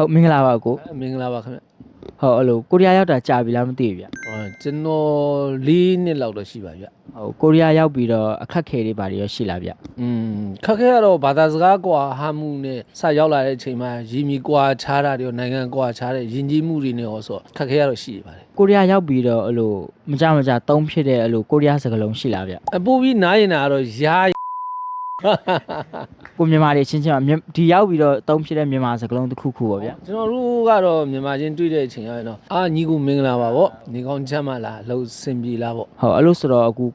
ဟုတ်မင်္ဂလာပါကို မင်္ဂလာပါခင်ဗျ ဟုတ်အဲ့လိုကိုရီးယားရောက်တာကြာပြီလားမသိဘူးဗျ ကျွန်တော်4နှစ်လောက်တော့ရှိပါဗျ ဟုတ်ကိုရီးယားရောက်ပြီးတော့အခက်ခဲတွေဘာတွေရောရှိလားဗျ ခက်ခဲရတော့ဘာသာစကားကွာဟာမှုနဲ့စရောက်လာတဲ့အချိန်မှာရည်မီကွာခြားတာတွေနိုင်ငံကွာခြားတဲ့ယဉ်ကျေးမှုတွေနဲ့ရောဆိုခက်ခဲရတော့ရှိပါတယ် ကိုရီးယားရောက်ပြီးတော့အဲ့လိုမကြသုံးဖြစ်တဲ့အဲ့လိုကိုရီးယားစကားလုံးရှိလားဗျ အပိုးပြီးနားရင်တာကတော့ယာ ကိုမြန်မာတွေချင်းချင်းမှာဒီရောက်ပြီးတော့သုံးဖြစ်တဲ့မြန်မာစကားလုံးတစ်ခုခုပေါ့ဗျ ကျွန်တော်တို့ကတော့မြန်မာချင်းတွေ့တဲ့အချိန်ရတယ်နော်အာညီကူမင်္ဂလာပါဗောနေကောင်းချမ်းမလားလှုပ်စင်ပြေလားဗော ဟုတ်အဲ့လိုဆိုတော့အခု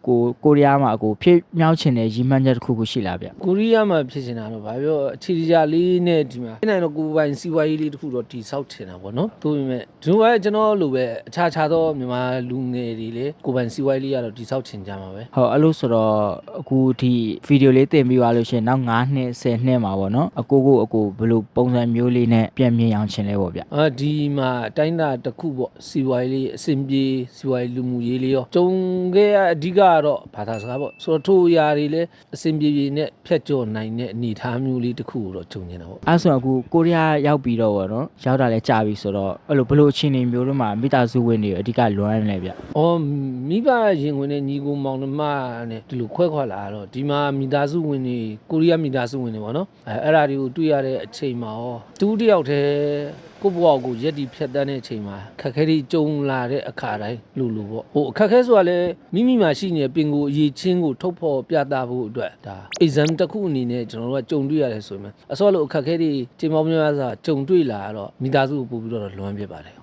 ကိုရီးယားမှာအခုဖြစ်မြောက်ချင်တဲ့ရီမှန်းချက်တစ်ခုခုရှိလားဗျ ကိုရီးယားမှာဖြစ်နေတာတော့ဗာပြောအခြေကြလေးနဲ့ဒီမှာအဲ့နိုင်တော့ကိုပိုင်စီဝါရေးလေးတစ်ခုတော့တိဆောက်ချင်တာဗောနော်သို့ပေမဲ့ဒီလိုပဲကျွန်တော်လိုပဲအခြားသောမြန်မာလူငယ်တွေလေကိုပိုင်စီဝါရေးလေးကတော့တိဆောက်ချင်ကြမှာပဲ ဟုတ်အဲ့လိုဆိုတော့အခုဒီဗီဒီယိုလေးတင်ပြီးသွားလို့ရှိရင်နောက်9နှစ်10နှစ်မှာပေါ့နော်အကိုဘယ်လိုပုံစံမျိုးလေးနဲ့ပြန်မြင်အောင်ချင်လဲပေါ့ဗျ ဒီမှာတိုင်းတာတစ်ခုပေါ့စီဝါရေးလေးအဆင်ပြေစီဝါရေးလူမှုရေးလေးရောကြုံခဲ့ရအဓိကကတော့ဘာသာစကားပေါ့ဆိုတော့ထိုအရာတွေလည်းအဆင်ပြေပြေနဲ့ဖြတ်ကျော်နိုင်တဲ့အနေအထားမျိုးလေးတစ်ခုကိုတော့ကြုံနေတာပေါ့ အဲ့ဆိုအခုကိုရီးယားရောက်ပြီးတော့ပေါ့နော်ရောက်တာလဲကြာပြီဆိုတော့အဲ့လိုဘယ်လိုအခြေအနေမျိုးတွေမှာမိသားစုဝင်တွေအဓိကလွမ်းလဲဗျ မိဘရင်ဝင်တဲ့ညီကိုမောင်နှမနဲ့ဒီလိုခွဲခွာလာတော့ဒီမှာမိသားစုဝင်တွေကိုရီးယားမိသားစုဝင်တွေပေါ့နော်အဲ့ဒါတွေကိုတွေ့ရတဲ့အချိန်မှာရောတူးတယောက်တည်းကိုယ့်ဘဝကိုရက်တီဖြတ်တန်းတဲ့အချိန်မှာခက်ခဲတွေကြုံလာတဲ့အခါတိုင်းလို့ပေါ့ဟိုအခက်ခဲဆိုတာလည်းမိမိမှာရှိနေတဲ့ပင်ကိုအရေးချင်းကိုထုတ်ဖော်ပြသဖို့အတွက်ဒါ exam တစ်ခုအနေနဲ့ကျွန်တော်တို့ကကြုံတွေ့ရတယ်ဆိုရင်အစောလို့အခက်ခဲတွေချိန်ပေါင်းများစွာကြုံတွေ့လာတော့မိသားစုကိုပို့ပြီးတော့လွမ်းပြပါတယ်